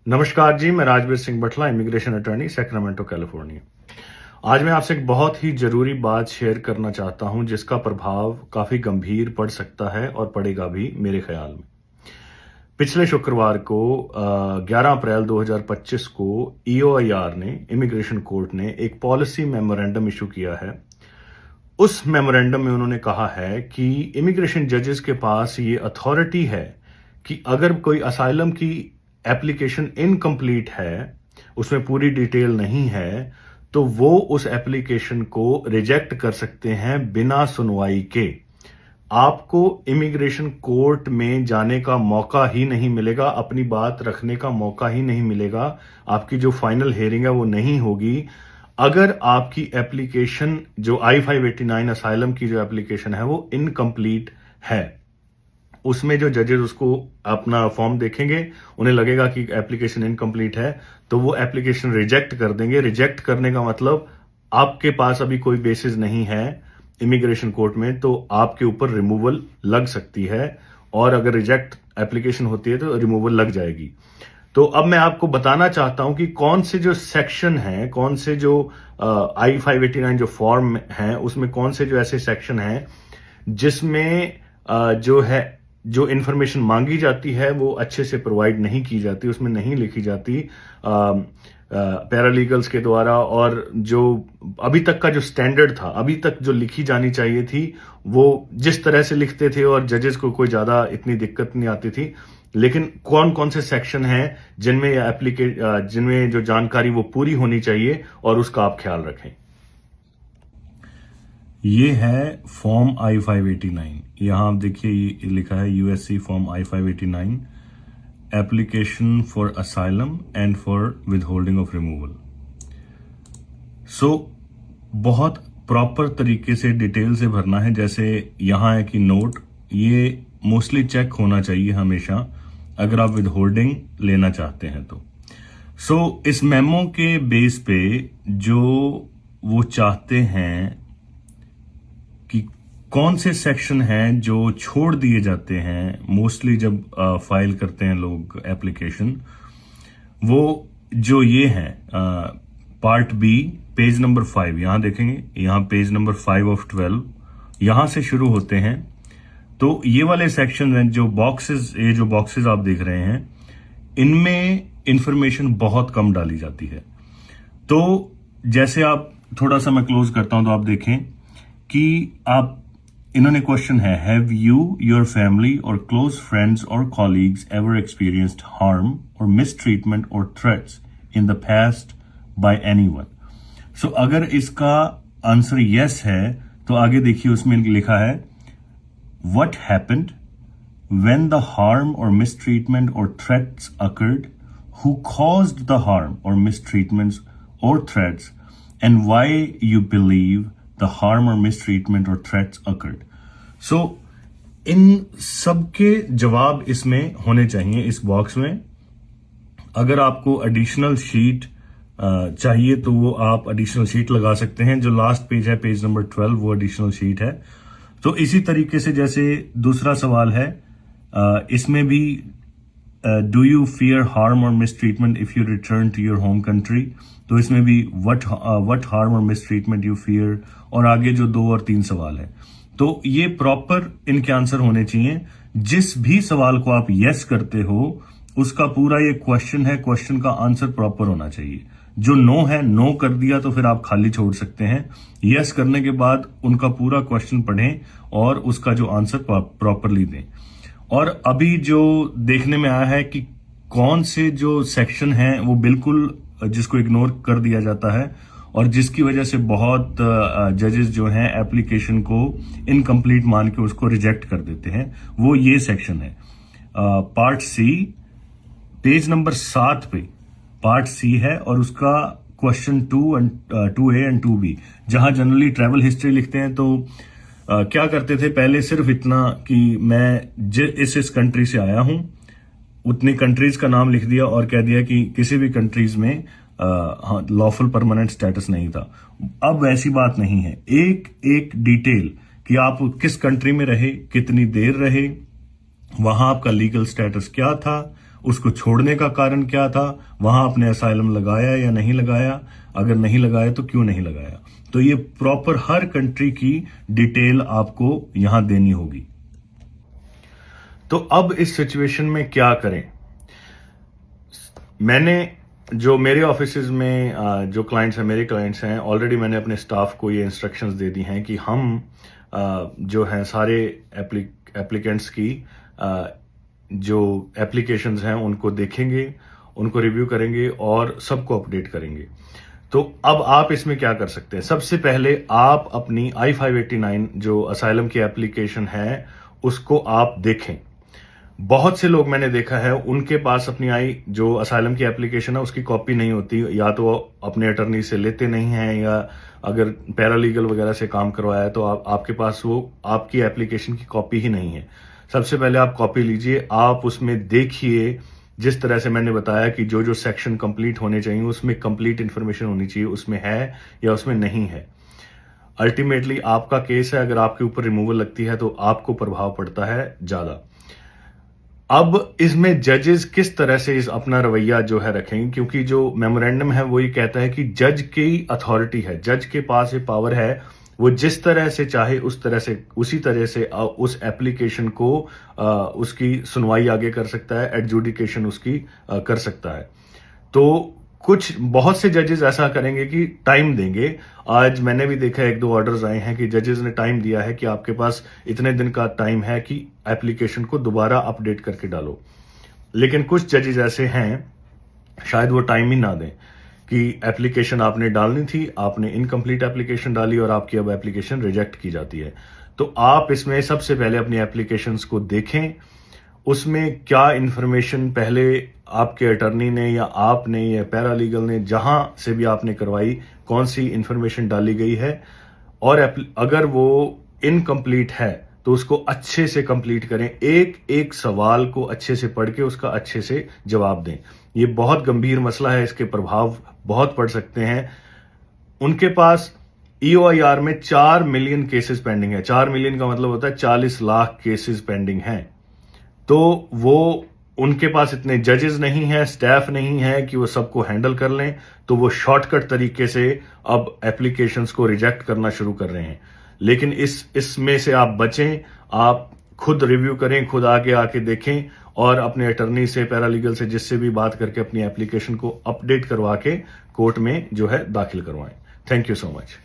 नमस्कार जी, मैं राजवीर सिंह बटला, immigration attorney, Sacramento, California. आज मैं आपसे एक बहुत ही ज़रूरी बात शेयर करना चाहता हूं जिसका प्रभाव काफ़ी गंभीर पड़ सकता है और पड़ेगा भी मेरे ख्याल में। पिछले शुक्रवार को 11 अप्रैल 2025 को EOIR ने, इमिग्रेशन कोर्ट ने एक पॉलिसी मेमोरेंडम इशू किया है। उस मेमोरेंडम में उन्होंने कहा है कि इमिग्रेशन जजेस के पास ये अथॉरिटी है कि अगर कोई असाइलम की एप्लीकेशन इनकम्प्लीट है, उसमें पूरी डिटेल नहीं है, तो वो उस एप्लीकेशन को रिजेक्ट कर सकते हैं बिना सुनवाई के। आपको इमिग्रेशन कोर्ट में जाने का मौका ही नहीं मिलेगा, अपनी बात रखने का मौका ही नहीं मिलेगा, आपकी जो फाइनल हियरिंग है वो नहीं होगी अगर आपकी एप्लीकेशन जो I-589 असाइलम की जो एप्लीकेशन है वो इनकम्प्लीट है। उसमें जो जजेस उसको अपना फॉर्म देखेंगे, उन्हें लगेगा कि एप्लीकेशन इनकम्प्लीट है, तो वो एप्लीकेशन रिजेक्ट कर देंगे। रिजेक्ट करने का मतलब आपके पास अभी कोई बेसिस नहीं है इमिग्रेशन कोर्ट में, तो आपके ऊपर रिमूवल लग सकती है, और अगर रिजेक्ट एप्लीकेशन होती है तो रिमूवल लग जाएगी। तो अब मैं आपको बताना चाहता हूं कि कौन से जो सेक्शन हैं, कौन से जो I-589 जो फॉर्म हैं, उसमें कौन से जो ऐसे सेक्शन हैं जिसमें जो इंफॉर्मेशन मांगी जाती है वो अच्छे से प्रोवाइड नहीं की जाती, उसमें नहीं लिखी जाती पैरालीगल्स के द्वारा, और जो अभी तक का जो स्टैंडर्ड था, अभी तक जो लिखी जानी चाहिए थी, वो जिस तरह से लिखते थे और जजेस को कोई ज्यादा इतनी दिक्कत नहीं आती थी। लेकिन कौन कौन से सेक्शन हैं जिनमें जो जानकारी वो पूरी होनी चाहिए, और उसका आप ख्याल रखें। ये है फॉर्म I-589। यहां आप देखिए, ये लिखा है USC form I-589, application for asylum and for withholding of removal. So बहुत प्रॉपर तरीके से डिटेल से भरना है। जैसे यहां है कि नोट, ये मोस्टली चेक होना चाहिए हमेशा अगर आप विदहोल्डिंग लेना चाहते हैं तो। सो इस मेमो के बेस पे जो वो चाहते हैं कि कौन से सेक्शन हैं जो छोड़ दिए जाते हैं मोस्टली जब फाइल करते हैं लोग एप्लीकेशन, वो जो ये है पार्ट बी, पेज नंबर 5, यहां देखेंगे, यहां पेज नंबर 5 ऑफ 12, यहां से शुरू होते हैं। तो ये वाले सेक्शन हैं, जो बॉक्सेस आप देख रहे हैं, इनमें इंफॉर्मेशन बहुत कम डाली जाती है। तो जैसे आप, थोड़ा सा मैं क्लोज करता हूं तो आप देखें कि आप, इन्होंने क्वेश्चन है, हैव यू, योर फैमिली और क्लोज फ्रेंड्स और कॉलीग्स एवर एक्सपीरियंस्ड हार्म और मिसट्रीटमेंट और threats in the past by anyone. So अगर इसका आंसर यस है तो आगे देखिए, उसमें लिखा है what happened when the harm और मिसट्रीटमेंट और threats occurred, who caused the harm और मिसट्रीटमेंट्स और threats, and why you believe the harm or mistreatment or threats occurred. So, इन सबके जवाब इसमें होने चाहिए इस बॉक्स में। अगर आपको एडिशनल शीट चाहिए तो वो आप एडिशनल शीट लगा सकते हैं। जो लास्ट पेज है, पेज नंबर 12, वो एडिशनल शीट है। तो इसी तरीके से जैसे दूसरा सवाल है, इसमें भी डू यू फियर हार्म और mistreatment if you return to your home country, तो इसमें भी व्हाट हार्म और मिसट्रीटमेंट यू फियर, और आगे जो 2 और 3 सवाल है। तो ये प्रॉपर इनके आंसर होने चाहिए। जिस भी सवाल को आप यस करते हो, उसका पूरा ये क्वेश्चन है, क्वेश्चन का आंसर प्रॉपर होना चाहिए। जो नो है, नो कर दिया तो फिर आप खाली छोड़ सकते हैं। यस करने के बाद उनका पूरा क्वेश्चन पढ़ें और उसका जो आंसर प्रॉपरली दें। और अभी जो देखने में आया है कि कौन से जो सेक्शन हैं वो बिल्कुल जिसको इग्नोर कर दिया जाता है, और जिसकी वजह से बहुत जजेस जो हैं एप्लीकेशन को इनकम्प्लीट मान के उसको रिजेक्ट कर देते हैं, वो ये सेक्शन है पार्ट सी, पेज नंबर 7 पे पार्ट सी है, और उसका क्वेश्चन 2A एंड 2B, जहां जनरली ट्रैवल हिस्ट्री लिखते हैं। तो क्या करते थे पहले, सिर्फ इतना कि मैं इस कंट्री से आया हूं, उतनी कंट्रीज का नाम लिख दिया और कह दिया कि किसी भी कंट्रीज में लॉफुल परमानेंट स्टेटस नहीं था। अब ऐसी बात नहीं है, एक एक डिटेल कि आप किस कंट्री में रहे, कितनी देर रहे, वहां आपका लीगल स्टेटस क्या था, उसको छोड़ने का कारण क्या था, वहां आपने असाइलम लगाया या नहीं लगाया, अगर नहीं लगाया तो क्यों नहीं लगाया। तो ये प्रॉपर हर कंट्री की डिटेल आपको यहां देनी होगी। तो अब इस सिचुएशन में क्या करें। मैंने जो मेरे ऑफिसेज में जो क्लाइंट्स हैं, मेरे क्लाइंट्स हैं, ऑलरेडी मैंने अपने स्टाफ को ये इंस्ट्रक्शंस दे दी हैं कि हम जो हैं सारे एप्लीकेंट्स की जो एप्लीकेशंस हैं उनको देखेंगे, उनको रिव्यू करेंगे और सबको अपडेट करेंगे। तो अब आप इसमें क्या कर सकते हैं। सबसे पहले आप अपनी I-589 जो असाइलम की एप्लीकेशन है उसको आप देखें। बहुत से लोग मैंने देखा है उनके पास अपनी जो असाइलम की एप्लीकेशन है उसकी कॉपी नहीं होती, या तो वो अपने अटर्नी से लेते नहीं हैं, या अगर पैरालीगल वगैरह से काम करवाया तो आपके पास वो आपकी एप्लीकेशन की कॉपी ही नहीं है। सबसे पहले आप कॉपी लीजिए, आप उसमें देखिए, जिस तरह से मैंने बताया कि जो जो सेक्शन कंप्लीट होने चाहिए उसमें कंप्लीट इंफॉर्मेशन होनी चाहिए, उसमें है या उसमें नहीं है। अल्टीमेटली आपका केस है, अगर आपके ऊपर रिमूवल लगती है तो आपको प्रभाव पड़ता है ज्यादा। अब इसमें जजेस किस तरह से इस अपना रवैया जो है रखेंगे, क्योंकि जो मेमोरेंडम है वो ये कहता है कि जज की अथॉरिटी है, जज के पास ये पावर है, वो जिस तरह से चाहे उसी तरह से उस एप्लीकेशन को उसकी सुनवाई आगे कर सकता है, एडजुडिकेशन उसकी कर सकता है। तो बहुत से जजेस ऐसा करेंगे कि टाइम देंगे। आज मैंने भी देखा 1-2 ऑर्डर्स आए हैं कि जजेस ने टाइम दिया है कि आपके पास इतने दिन का टाइम है कि एप्लीकेशन को दोबारा अपडेट करके डालो। लेकिन कुछ जजेस ऐसे हैं, शायद वो टाइम ही ना दें कि एप्लीकेशन आपने डालनी थी, आपने इनकम्प्लीट एप्लीकेशन डाली और आपकी अब एप्लीकेशन रिजेक्ट की जाती है। तो आप इसमें सबसे पहले अपनी एप्लीकेशंस को देखें, उसमें क्या इंफॉर्मेशन पहले आपके अटर्नी ने या आपने या पैरालीगल ने जहां से भी आपने करवाई, कौन सी इंफॉर्मेशन डाली गई है, और अगर वो इनकम्प्लीट है तो उसको अच्छे से कंप्लीट करें। एक एक सवाल को अच्छे से पढ़ के उसका अच्छे से जवाब दें। ये बहुत गंभीर मसला है, इसके प्रभाव बहुत पड़ सकते हैं। उनके पास EOIR में 4 मिलियन केसेस पेंडिंग है। 4 मिलियन का मतलब होता है 40 लाख केसेस पेंडिंग हैं। तो वो उनके पास इतने जजेस नहीं हैं, स्टाफ नहीं है कि वो सबको हैंडल कर लें, तो वो शॉर्टकट तरीके से अब एप्लीकेशंस को रिजेक्ट करना शुरू कर रहे हैं। लेकिन इसमें से आप बचें, आप खुद रिव्यू करें, खुद आगे आके देखें और अपने अटर्नी से, पैरालीगल से, जिससे भी बात करके अपनी एप्लीकेशन को अपडेट करवा के कोर्ट में जो है दाखिल करवाएं। Thank you so much.